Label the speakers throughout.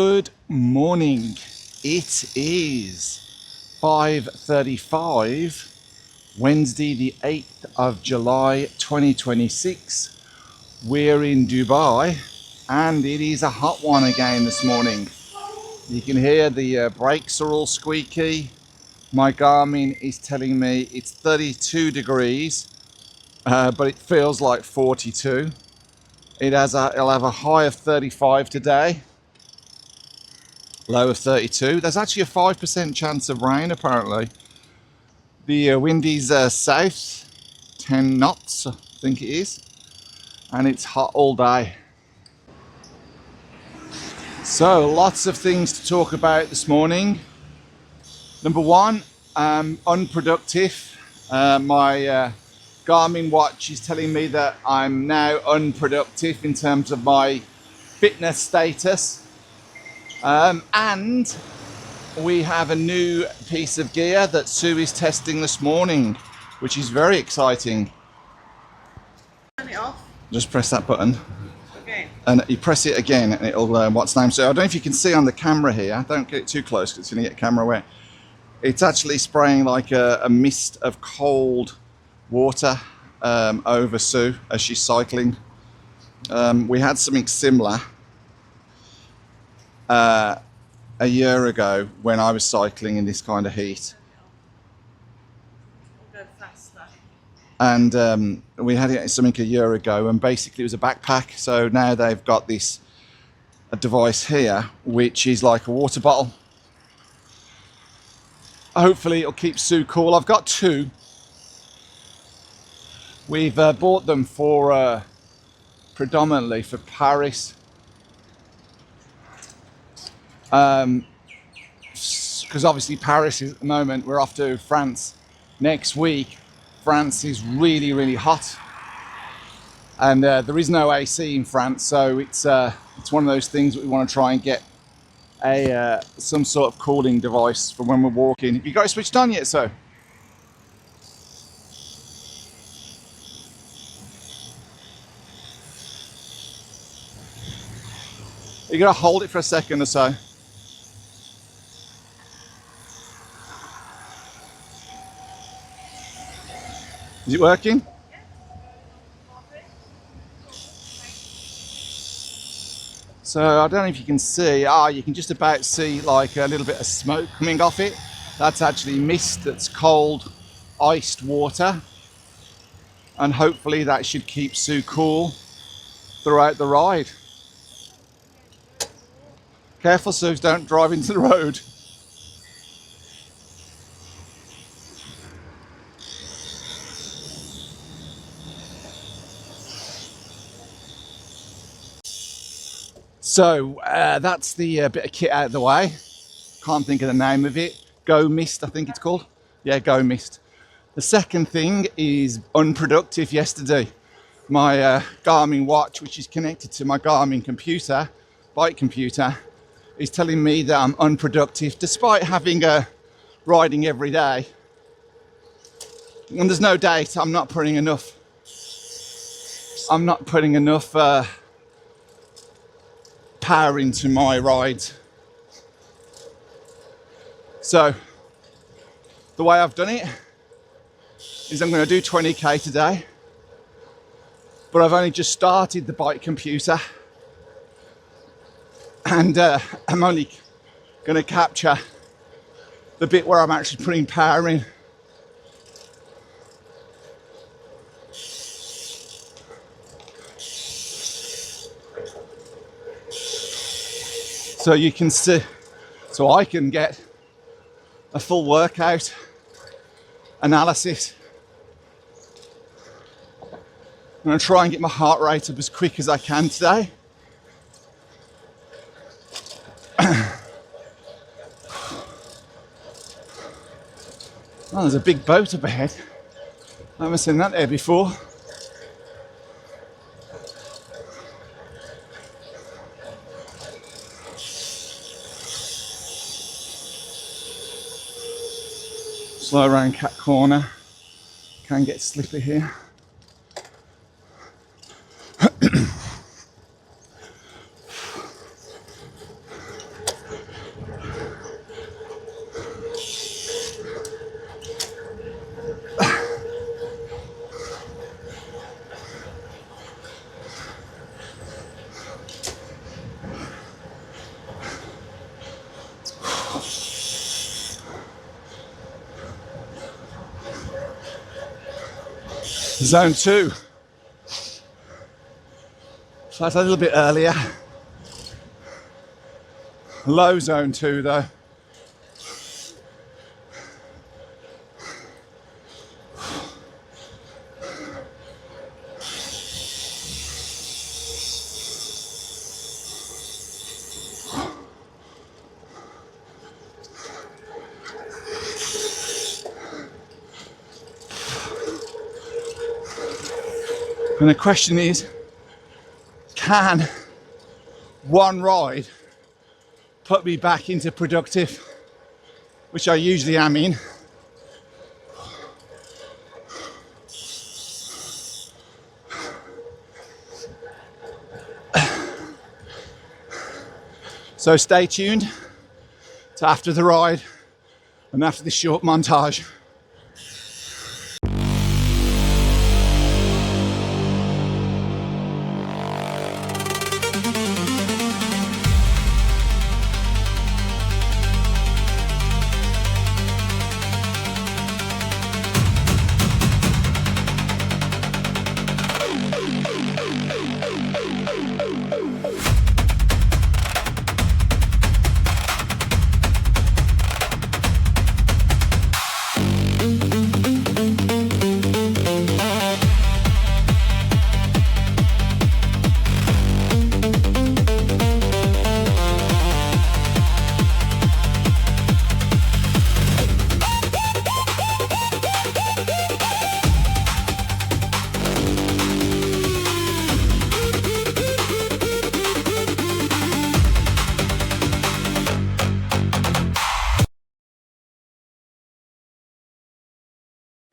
Speaker 1: Good morning. It is 5:35, Wednesday the 8th of July 2026. We're in Dubai and it is a hot one again this morning. You can hear the brakes are all squeaky. My Garmin is telling me it's 32 degrees, but it feels like 42. It'll have a high of 35 today. Low of 32. There's actually a 5% chance of rain apparently. The wind is south, 10 knots I think it is, and it's hot all day. So lots of things to talk about this morning. Number one, unproductive. My Garmin watch is telling me that I'm now unproductive in terms of my fitness status. And we have a new piece of gear that Sue is testing this morning, which is very exciting.
Speaker 2: Turn it off.
Speaker 1: Just press that button.
Speaker 2: Okay.
Speaker 1: And you press it again and it'll, what's name? So I don't know if you can see on the camera here, don't get it too close because it's going to get camera wet. It's actually spraying like a mist of cold water over Sue as she's cycling. We had something similar a year ago when I was cycling in this kind of heat.
Speaker 2: Go faster.
Speaker 1: And we had something a year ago, and basically it was a backpack. So now they've got a device here which is like a water bottle. Hopefully it'll keep Sue cool. I've got two. We've bought them for predominantly for Paris, because obviously Paris is at the moment. We're off to France next week. France is really, really hot, and there is no AC in France, so it's one of those things that we want to try and get some sort of cooling device for when we're walking. Have you got it switched on yet, so? You gotta hold it for a second or so. Is it working? So I don't know if you can see, you can just about see like a little bit of smoke coming off it. That's actually mist, that's cold, iced water. And hopefully that should keep Sue cool throughout the ride. Careful, Sue, don't drive into the road. So that's the bit of kit out of the way. Can't think of the name of it. GoMist, I think it's called. Yeah, GoMist. The second thing is unproductive yesterday. My Garmin watch, which is connected to my Garmin computer, bike computer, is telling me that I'm unproductive despite having riding every day. And there's no doubt I'm not putting enough power into my rides. So the way I've done it is I'm going to do 20k today, but I've only just started the bike computer, and I'm only going to capture the bit where I'm actually putting power in. So you can see, so I can get a full workout analysis. I'm going to try and get my heart rate up as quick as I can today. Oh, there's a big boat up ahead. I haven't seen that there before. Slow around Cat Corner. Can get slippy here. Zone 2. So that's a little bit earlier. Low zone 2 though. And the question is, can one ride put me back into productive, which I usually am in? So stay tuned to after the ride and after this short montage.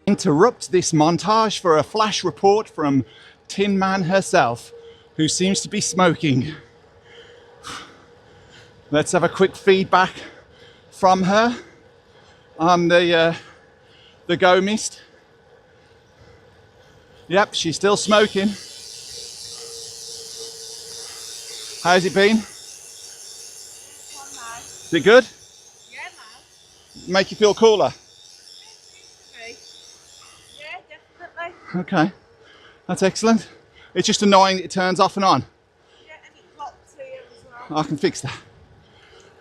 Speaker 1: Interrupt this montage for a flash report from Tin Man herself, who seems to be smoking. Let's have a quick feedback from her on the GoMist. Yep, she's still smoking. How's it been? Is it good?
Speaker 2: Yeah, man.
Speaker 1: Make you feel cooler?
Speaker 2: Yeah, definitely.
Speaker 1: Okay, that's excellent. It's just annoying that it turns off and on.
Speaker 2: Yeah, and it pops here as well.
Speaker 1: I can fix that.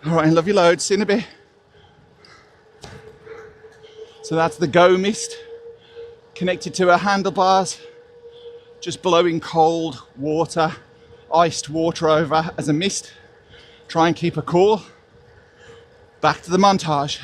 Speaker 1: All right, love your load. See you in a bit. So that's the GoMist connected to her handlebars, just blowing cold water, iced water over as a mist. Try and keep her cool. Back to the montage.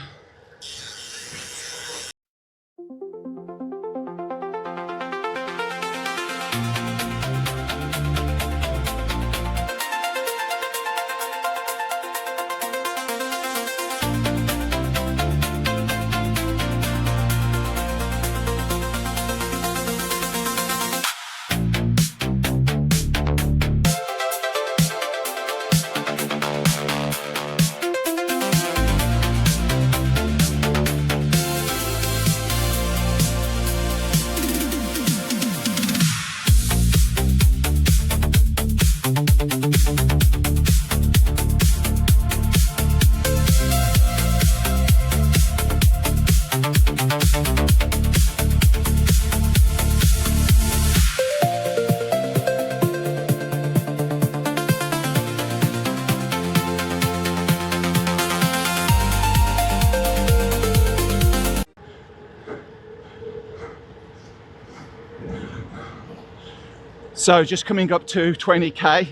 Speaker 1: So just coming up to 20k.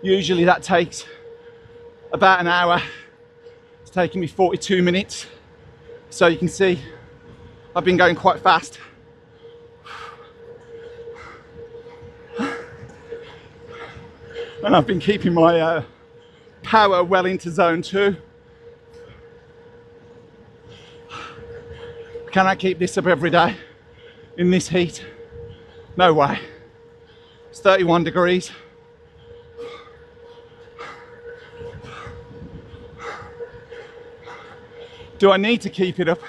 Speaker 1: Usually that takes about an hour. It's taking me 42 minutes. So you can see I've been going quite fast. And I've been keeping my power well into zone 2. Can I keep this up every day in this heat? No way. It's 31 degrees. Do I need to keep it up?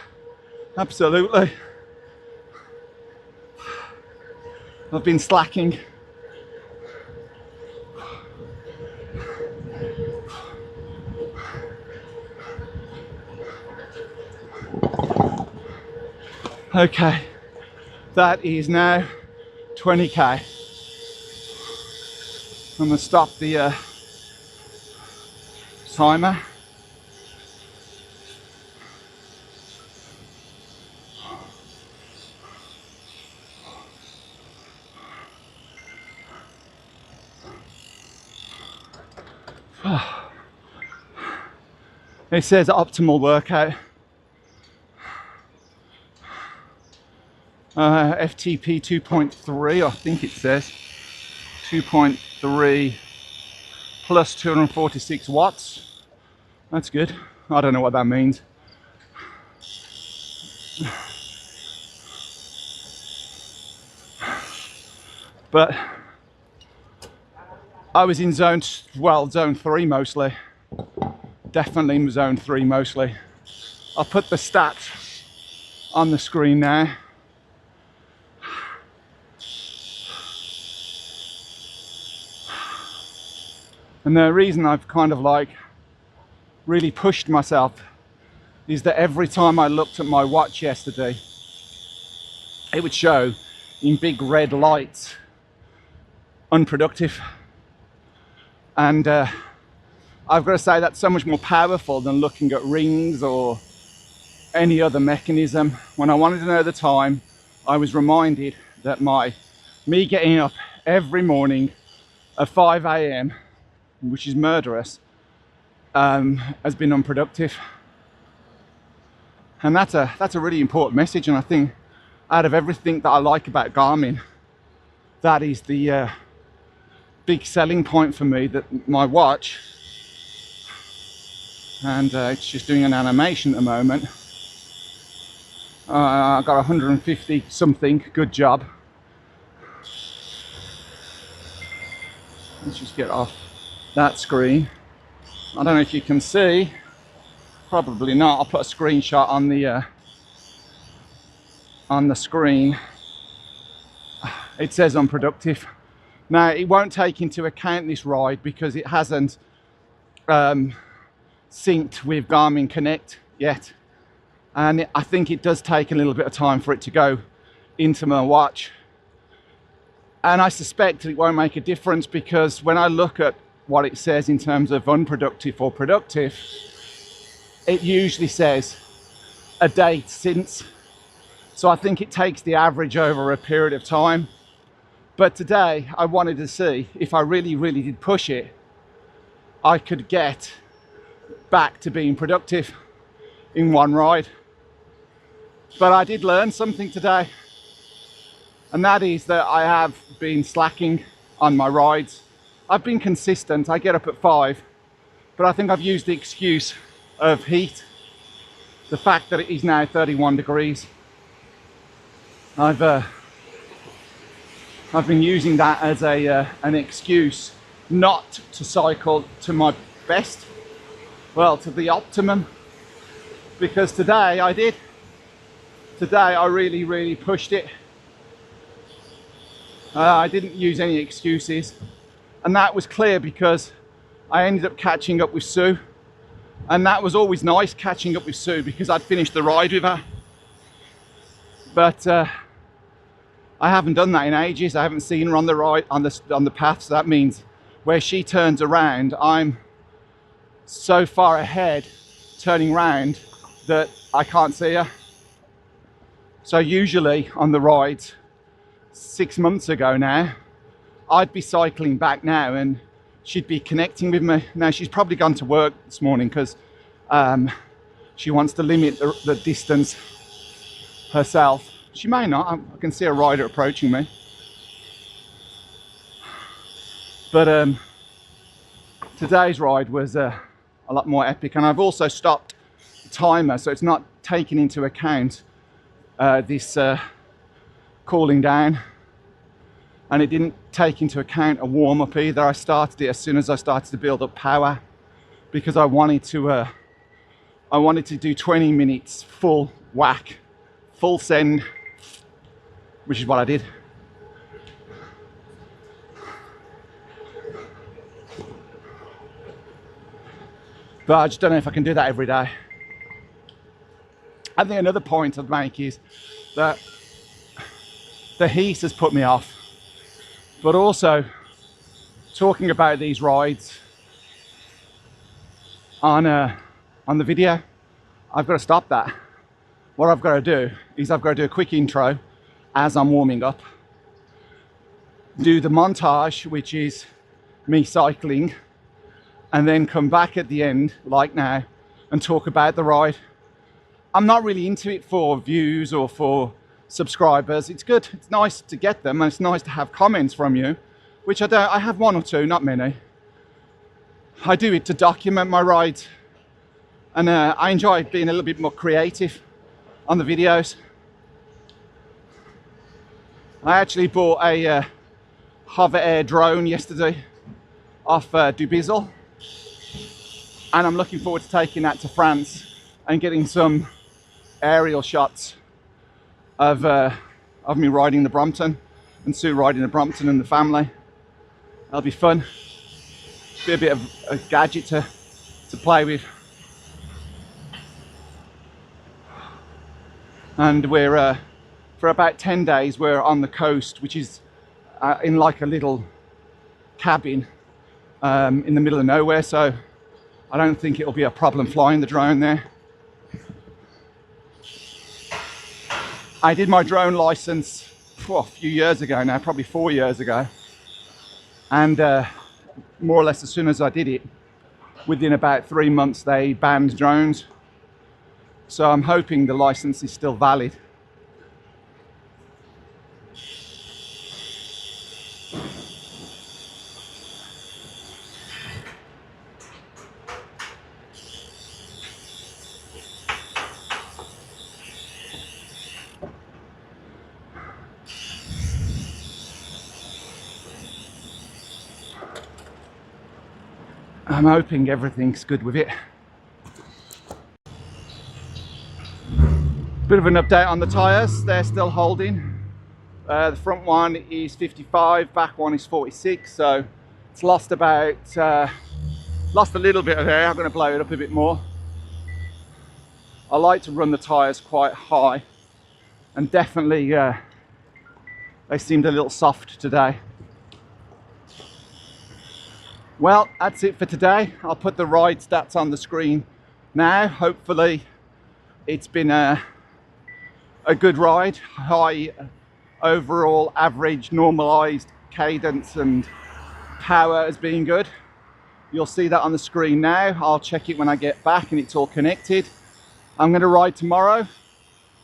Speaker 1: Absolutely. I've been slacking. Okay, That is now 20k. I'm gonna stop the timer. It says optimal workout. FTP 2.3, I think it says. 2.3 plus 246 watts. That's good. I don't know what that means. But I was in zone 3 mostly. Definitely in zone 3 mostly. I'll put the stats on the screen now. And the reason I've kind of like really pushed myself is that every time I looked at my watch yesterday, it would show in big red lights, unproductive. And I've got to say that's so much more powerful than looking at rings or any other mechanism. When I wanted to know the time, I was reminded that me getting up every morning at 5 a.m, which is murderous, has been unproductive. And that's a really important message. And I think out of everything that I like about Garmin, that is the big selling point for me, that my watch, and it's just doing an animation at the moment. I got 150 something, good job. Let's just get off that screen. I don't know if you can see, probably not. I'll put a screenshot on the screen. It says unproductive. Now it won't take into account this ride because it hasn't synced with Garmin Connect yet, and I think it does take a little bit of time for it to go into my watch. And I suspect it won't make a difference because when I look at what it says in terms of unproductive or productive, it usually says a date since. So I think it takes the average over a period of time. But today I wanted to see if I really, really did push it, I could get back to being productive in one ride. But I did learn something today, and that is that I have been slacking on my rides. I've been consistent. I get up at 5, but I think I've used the excuse of heat, the fact that it is now 31 degrees. I've been using that as an excuse not to cycle to my best, well, to the optimum, because today I did. Today I really, really pushed it. I didn't use any excuses, and that was clear because I ended up catching up with Sue, and that was always nice, catching up with Sue, because I'd finished the ride with her. But I haven't done that in ages. I haven't seen her on the ride, on the path, so that means where she turns around, I'm so far ahead turning round that I can't see her. So usually on the rides 6 months ago now, I'd be cycling back now and she'd be connecting with me. Now she's probably gone to work this morning because she wants to limit the distance herself. She may not. I can see a rider approaching me. But today's ride was a lot more epic, and I've also stopped the timer so it's not taking into account this cooling down, and it didn't take into account a warm-up either. I started it as soon as I started to build up power because I wanted to do 20 minutes full whack, full send, which is what I did. But I just don't know if I can do that every day. I think another point I'd make is that the heat has put me off. But also, talking about these rides on the video, I've got to stop that. What I've got to do is I've got to do a quick intro as I'm warming up, do the montage, which is me cycling, and then come back at the end, like now, and talk about the ride. I'm not really into it for views or for subscribers. It's good, it's nice to get them, and it's nice to have comments from you, which I don't. I have one or two, not many. I do it to document my rides, and I enjoy being a little bit more creative on the videos. I actually bought a hover air drone yesterday off Dubizzle, and I'm looking forward to taking that to France and getting some aerial shots of me riding the Brompton and Sue riding the Brompton and the family. That'll be fun. Be a bit of a gadget to play with. And we're for about 10 days we're on the coast, which is in like a little cabin in the middle of nowhere, so I don't think it'll be a problem flying the drone there. I did my drone license a few years ago now, probably 4 years ago, and more or less as soon as I did it, within about 3 months they banned drones. So I'm hoping the license is still valid. I'm hoping everything's good with it. Bit of an update on the tyres, they're still holding. The front one is 55, back one is 46, so it's lost about, lost a little bit of air. I'm going to blow it up a bit more. I like to run the tyres quite high, and definitely they seemed a little soft today. Well, that's it for today. I'll put the ride stats on the screen now. Hopefully it's been a good ride. High overall average normalized cadence and power has been good. You'll see that on the screen now. I'll check it when I get back and it's all connected. I'm going to ride tomorrow,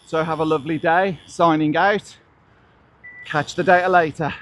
Speaker 1: so have a lovely day. Signing out. Catch the data later.